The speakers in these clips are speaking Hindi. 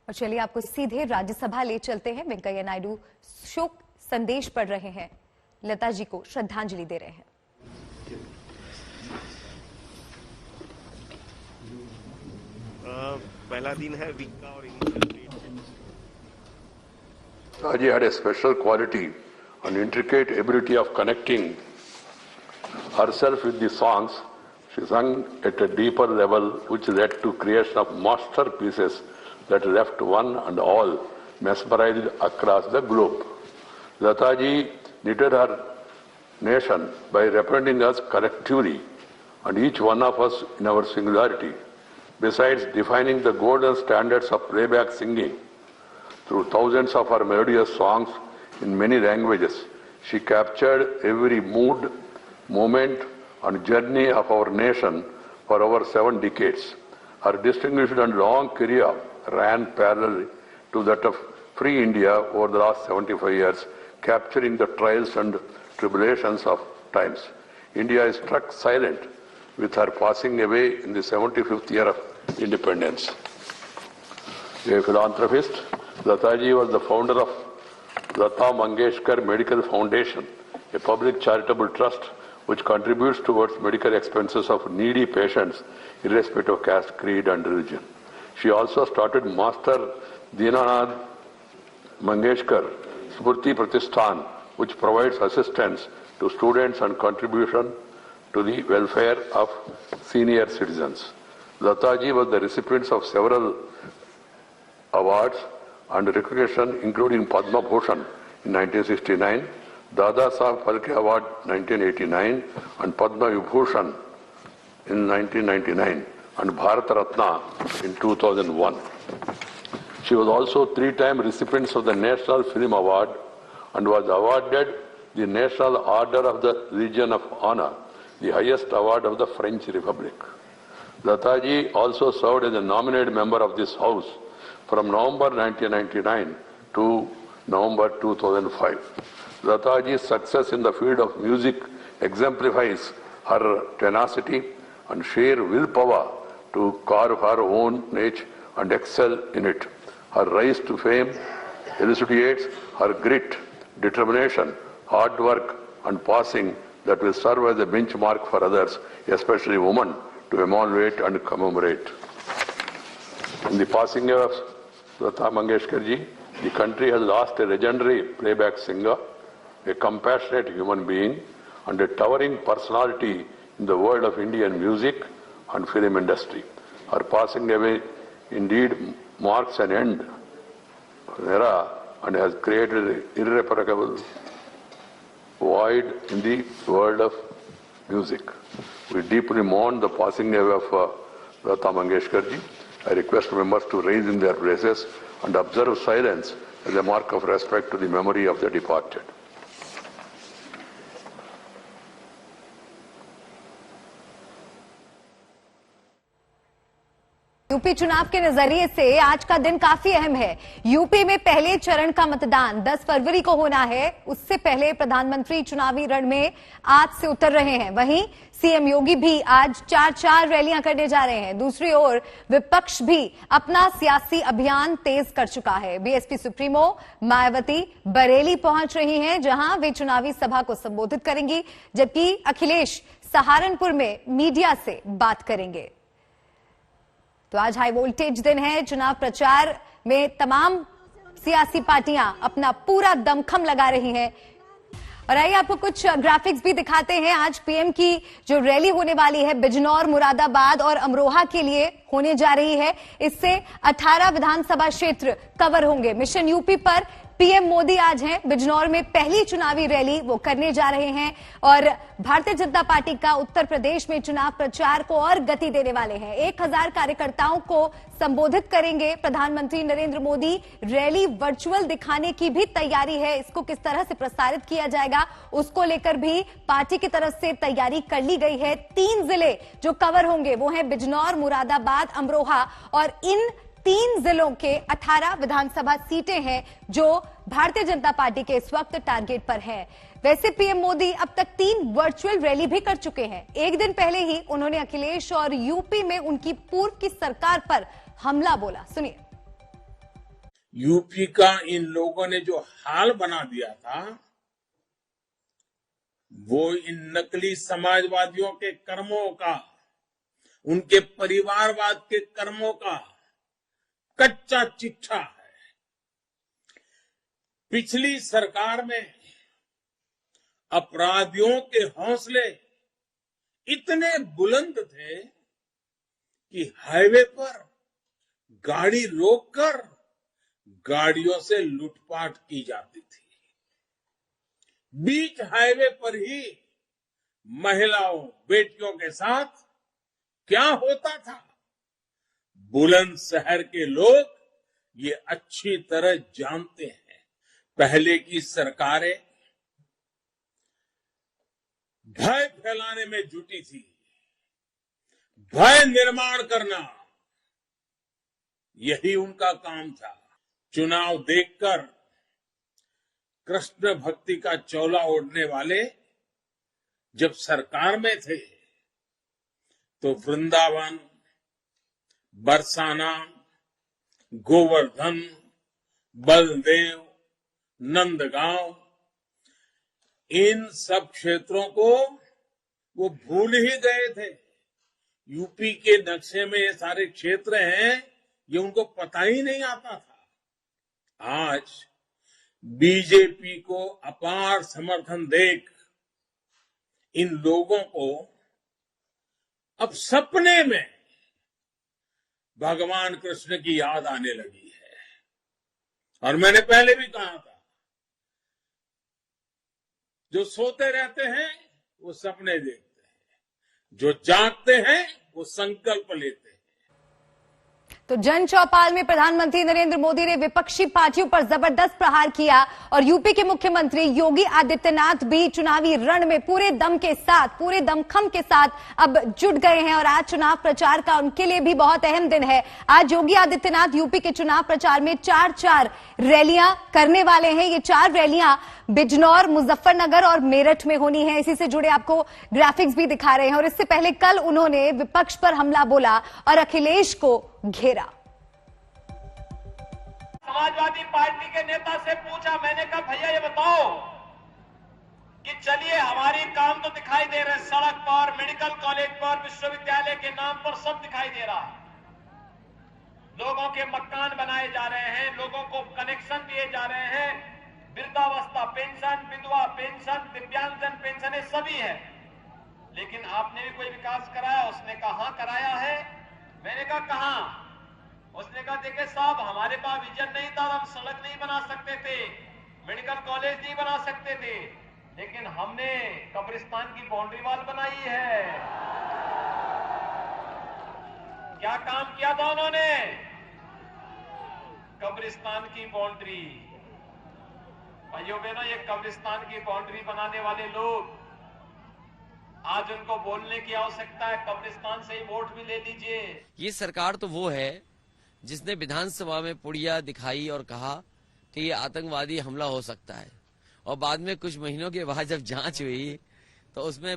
और चलिए आपको सीधे राज्यसभा ले चलते हैं। वेंकैया नायडू शोक संदेश पढ़ रहे हैं, लता जी को श्रद्धांजलि दे रहे हैं। पहला दिन है वीक का और Lataji had a special quality and intricate ability of connecting herself with the songs. She sang at a deeper level, which led to creation of masterpieces that left one and all mesmerized across the globe. Lataji knitted her nation by representing us collectively and each one of us in our singularity. Besides defining the golden standards of playback singing through thousands of her melodious songs in many languages, she captured every mood, moment, and journey of our nation for over 7 decades. Her distinguished and long career ran parallel to that of Free India over the last 75 years, capturing the trials and tribulations of times. India is struck silent with her passing away in the 75th year of independence. A philanthropist, Lataji was the founder of Lata Mangeshkar Medical Foundation, a public charitable trust which contributes towards medical expenses of needy patients irrespective of caste, creed and religion. She also started Master Dinanath Mangeshkar Smriti Pratishthan, which provides assistance to students and contribution to the welfare of senior citizens. Lataji was the recipient of several awards and recognition, including Padma Bhushan in 1969, Dada Saheb Phalke Award 1989, and Padma Vibhushan in 1999, and Bharat Ratna in 2001. She was also 3-time recipient of the National Film Award and was awarded the National Order of the Legion of Honor, the highest award of the French Republic. Lataji also served as a nominated member of this House from November 1999 to November 2005. Lataji's success in the field of music exemplifies her tenacity and sheer willpower to carve her own niche and excel in it. Her rise to fame elucidates her grit, determination, hard work and passing that will serve as a benchmark for others, especially women, to emulate and commemorate. In the passing of Lata Mangeshkar ji, the country has lost a legendary playback singer, a compassionate human being, and a towering personality in the world of Indian music and film industry. Her passing away indeed marks an end of an era and has created an irreparable void in the world of music. We deeply mourn the passing away of Lata Mangeshkar ji. I request members to rise in their places and observe silence as a mark of respect to the memory of the departed. UP चुनाव के नजरिए से आज का दिन काफी अहम है। यूपी में पहले चरण का मतदान 10 फरवरी को होना है। उससे पहले प्रधानमंत्री चुनावी रण में आज से उतर रहे हैं। वहीं सीएम योगी भी आज 4 रैलियां करने जा रहे हैं। दूसरी ओर विपक्ष भी अपना सियासी अभियान तेज कर चुका है। बीएसपी सुप्रीमो मायावती बरेली पहुंच रही हैं, जहां वे चुनावी सभा को संबोधित करेंगी, जबकि अखिलेश सहारनपुर में मीडिया से बात करेंगे। तो आज हाई वोल्टेज दिन है। चुनाव प्रचार में तमाम सियासी पार्टियां अपना पूरा दमखम लगा रही हैं। और आइए आपको कुछ ग्राफिक्स भी दिखाते हैं। आज पीएम की जो रैली होने वाली है बिजनौर, मुरादाबाद और अमरोहा के लिए होने जा रही है। इससे 18 विधानसभा क्षेत्र कवर होंगे। मिशन यूपी पर पीएम मोदी आज हैं। बिजनौर में पहली चुनावी रैली वो करने जा रहे हैं और भारतीय जनता पार्टी का उत्तर प्रदेश में चुनाव प्रचार को और गति देने वाले हैं। 1000 कार्यकर्ताओं को संबोधित करेंगे प्रधानमंत्री नरेंद्र मोदी। रैली वर्चुअल दिखाने की भी तैयारी है। इसको किस तरह से प्रसारित किया जाएगा उसको लेकर भी पार्टी की तरफ से तैयारी कर ली गई है। 3 जिले जो कवर होंगे वो हैं बिजनौर, मुरादाबाद, अमरोहा और इन 3 जिलों के 18 विधानसभा सीटें हैं जो भारतीय जनता पार्टी के इस वक्त टारगेट पर है। वैसे पीएम मोदी अब तक 3 वर्चुअल रैली भी कर चुके हैं। एक दिन पहले ही उन्होंने अखिलेश और यूपी में उनकी पूर्व की सरकार पर हमला बोला। सुनिए। यूपी का इन लोगों ने जो हाल बना दिया था, वो इन नकली समाजवादियों के कर्मों का, उनके परिवारवाद के कर्मों का कच्चा चिट्ठा है। पिछली सरकार में अपराधियों के हौसले इतने बुलंद थे कि हाईवे पर गाड़ी रोककर गाड़ियों से लूटपाट की जाती थी। बीच हाईवे पर ही महिलाओं, बेटियों के साथ क्या होता था, बुलंदशहर के लोग ये अच्छी तरह जानते हैं। पहले की सरकारें भय फैलाने में जुटी थी, भय निर्माण करना यही उनका काम था। चुनाव देखकर कृष्ण भक्ति का चोला ओढ़ने वाले जब सरकार में थे तो वृंदावन, बरसाना, गोवर्धन, बलदेव, नंदगांव, इन सब क्षेत्रों को वो भूल ही गए थे। यूपी के नक्शे में ये सारे क्षेत्र हैं, ये उनको पता ही नहीं आता था। आज बीजेपी को अपार समर्थन देख इन लोगों को अब सपने में भगवान कृष्ण की याद आने लगी है। और मैंने पहले भी कहा था, जो सोते रहते हैं वो सपने देखते हैं, जो जागते हैं वो संकल्प लेते हैं। तो जन चौपाल में प्रधानमंत्री नरेंद्र मोदी ने विपक्षी पार्टियों पर जबरदस्त प्रहार किया और यूपी के मुख्यमंत्री योगी आदित्यनाथ भी चुनावी रण में पूरे दम के साथ, पूरे दमखम के साथ अब जुट गए हैं और आज चुनाव प्रचार का उनके लिए भी बहुत अहम दिन है। आज योगी आदित्यनाथ यूपी के चुनाव प्रचार में 4 रैलियां करने वाले हैं। ये 4 रैलियां बिजनौर, मुजफ्फरनगर और मेरठ में होनी है। इसी से जुड़े आपको ग्राफिक्स भी दिखा रहे हैं। और इससे पहले कल उन्होंने विपक्ष पर हमला बोला और अखिलेश को घेरा। समाजवादी पार्टी के नेता से पूछा, मैंने कहा भैया ये बताओ कि चलिए हमारी काम तो दिखाई दे रहे, सड़क पर, मेडिकल कॉलेज पर, विश्वविद्यालय के नाम पर सब दिखाई दे रहा है, लोगों के मकान बनाए जा रहे हैं, लोगों को कनेक्शन दिए जा रहे हैं, वृद्धावस्था पेंशन, विधवा पेंशन, दिव्यांगजन पेंशन, ये सभी है, लेकिन आपने भी कोई विकास कराया? उसने कहा हाँ कराया है। मैंने कहा कहां? उसने कहा देखिए साहब, हमारे पास विजन नहीं था, हम सड़क नहीं बना सकते थे, मेडिकल कॉलेज नहीं बना सकते थे, लेकिन हमने कब्रिस्तान की बाउंड्री वॉल बनाई है। क्या काम किया था उन्होंने? कब्रिस्तान की बाउंड्री। भाइयों बहनों, ये कब्रिस्तान की बाउंड्री बनाने वाले लोग, आज उनको बोलने की आवश्यकता है, कब्रिस्तान से ही वोट भी ले लीजिए। ये सरकार तो वो है जिसने विधानसभा में पुड़िया दिखाई और कहा कि ये आतंकवादी हमला हो सकता है, और बाद में कुछ महीनों के बाद जब जांच हुई तो उसमें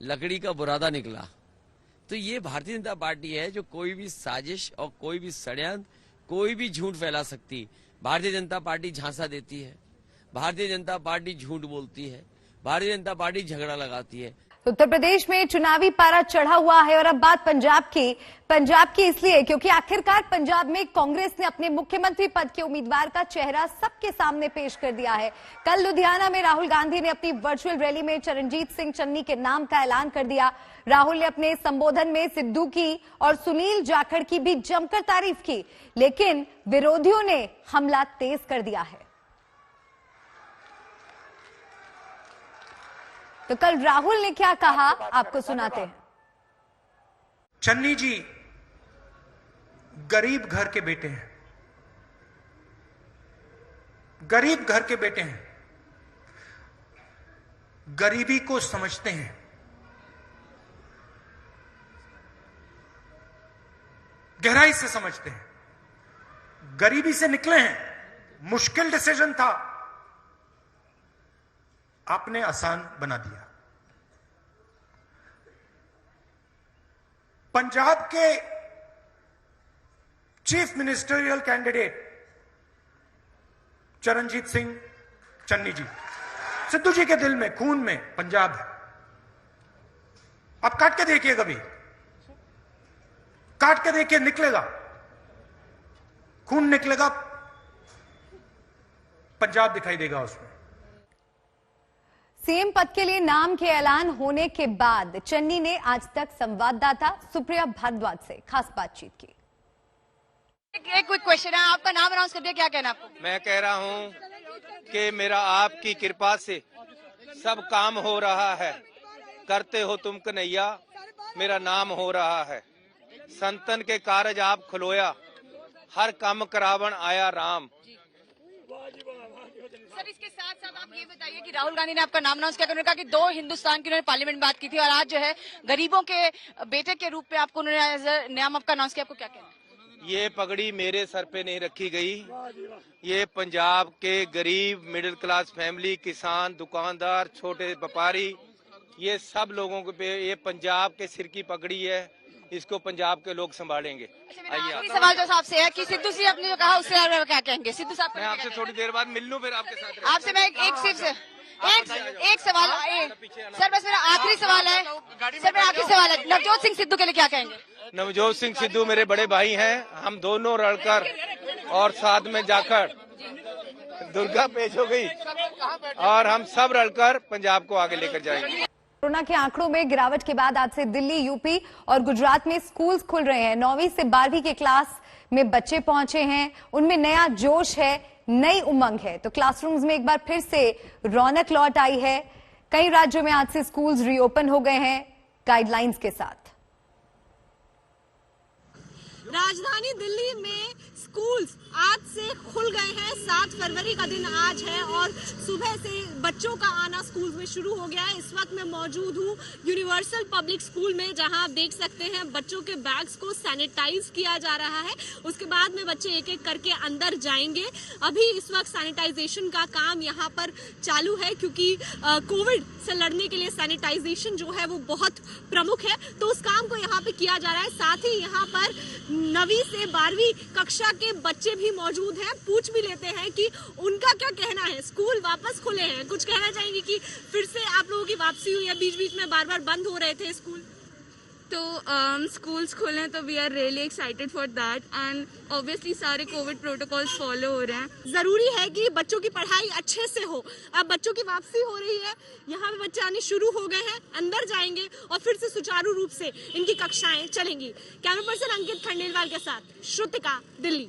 लकड़ी का बुरादा निकला। तो ये भारतीय जनता पार्टी है जो कोई भी साजिश और कोई भी षड्यंत्र, कोई भी झूठ फैला सकती। भारतीय जनता पार्टी झांसा देती है, भारतीय जनता पार्टी झूठ बोलती है, भारतीय जनता पार्टी झगड़ा लगाती है। उत्तर प्रदेश में चुनावी पारा चढ़ा हुआ है और अब बात पंजाब की इसलिए क्योंकि आखिरकार पंजाब में कांग्रेस ने अपने मुख्यमंत्री पद के उम्मीदवार का चेहरा सबके सामने पेश कर दिया है। कल लुधियाना में राहुल गांधी ने अपनी वर्चुअल रैली में चरणजीत सिंह चन्नी के नाम का ऐलान कर दिया। राहुल ने अपने संबोधन में सिद्धू की और सुनील जाखड़ की भी जमकर तारीफ की, लेकिन विरोधियों ने हमला तेज कर दिया है। तो कल राहुल ने क्या कहा, आपको सुनाते हैं। चन्नी जी गरीब घर के बेटे हैं, गरीब घर के बेटे हैं, गरीबी को समझते हैं, गहराई से समझते हैं, गरीबी से निकले हैं, मुश्किल डिसीजन था, आपने आसान बना दिया। पंजाब के chief ministerial candidate Charanjit Singh Channi ji. Sidhu ji के दिल में, खून में पंजाब है। आप काट के देखिए, कभी काट के देखिए, निकलेगा खून, निकलेगा पंजाब दिखाई देगा उसमें। सीएम पद के लिए नाम के ऐलान होने के बाद चन्नी ने आज तक संवाददाता सुप्रिया भारद्वाज से खास बातचीत की। एक क्विक क्वेश्चन है, आपका नाम अनाउंस कर दिया, क्या कहना आपको? मैं कह रहा हूं कि मेरा आपकी कृपा से सब काम हो रहा है। करते हो तुम कन्हैया, मेरा नाम हो रहा है। संतन के कारज आप खलोया, हर काम करावन आया राम। सर, इसके साथ साथ आप ये बताइए कि राहुल गांधी ने आपका नाम अनाउंस किया, उन्होंने कहा कि 2 हिंदुस्तान की उन्होंने पार्लियामेंट में बात की थी, और आज जो है गरीबों के बेटे के रूप में आपको उन्होंने नाम आपका अनाउंस किया, आपको क्या कहना है? ये पगड़ी मेरे सर पे नहीं रखी गई, ये पंजाब के गरीब मिडिल क्लास फैमिली, किसान, दुकानदार, छोटे व्यापारी, ये सब लोगों पे ये पंजाब के सिर की पगड़ी है। इसको पंजाब के लोग संभालेंगे। आखिरी सवाल जो आपसे है कि सिद्धू जी आपने जो कहा उससे आप क्या कहेंगे? सिद्धू साहब, मैं आपसे थोड़ी देर बाद मिल लूं, फिर आपके साथ। आपसे मैं एक सवाल, सर बस मेरा आखिरी सवाल है, सर मेरा आखिरी सवाल है, नवजोत सिंह सिद्धू के लिए क्या कहेंगे? नवजोत सिंह सिद्धू मेरे बड़े भाई हैं, हम दोनों रलकर और साथ में जाकर, दुर्गा पेश हो गई, और हम सब रलकर पंजाब को आगे लेकर जाएंगे। कोरोना के आंकड़ों में गिरावट के बाद आज से दिल्ली, यूपी और गुजरात में स्कूल्स खुल रहे हैं। 9वीं से 12वीं के क्लास में बच्चे पहुंचे हैं, उनमें नया जोश है, नई उमंग है। तो क्लासरूम्स में एक बार फिर से रौनक लौट आई है। कई राज्यों में आज से स्कूल्स रीओपन हो गए हैं गाइडलाइंस के साथ। राजधानी दिल्ली में स्कूल्स आज से खुल गए हैं। 7 फरवरी का दिन आज है और सुबह से बच्चों का आना स्कूल्स में शुरू हो गया है। इस वक्त मैं मौजूद हूँ यूनिवर्सल पब्लिक स्कूल में, जहां आप देख सकते हैं बच्चों के बैग्स को सैनिटाइज किया जा रहा है। उसके बाद में बच्चे एक एक करके अंदर जाएंगे। अभी इस वक्त सैनिटाइजेशन का काम यहाँ पर चालू है, क्योंकि कोविड से लड़ने के लिए सैनिटाइजेशन जो है वो बहुत प्रमुख है, तो उस काम को यहाँ पे किया जा रहा है। साथ ही यहाँ पर 9वीं से 12वीं कक्षा के बच्चे भी मौजूद हैं। पूछ भी लेते हैं कि उनका क्या कहना है। स्कूल वापस खुले हैं, कुछ कहना चाहेंगे कि फिर से आप लोगों की वापसी हुई है? बीच बीच में बार बार बंद हो रहे थे स्कूल। तो स्कूल्स खुले तो we are really excited for that, and obviously सारे कोविड प्रोटोकॉल्स फॉलो हो रहे हैं। जरूरी है कि बच्चों की पढ़ाई अच्छे से हो। अब बच्चों की वापसी हो रही है, यहाँ पे बच्चे आने शुरू हो गए हैं, अंदर जाएंगे और फिर से सुचारू रूप से इनकी कक्षाएं चलेंगी। कैमरा पर्सन अंकित खंडेलवाल के साथ श्रुतिका, दिल्ली।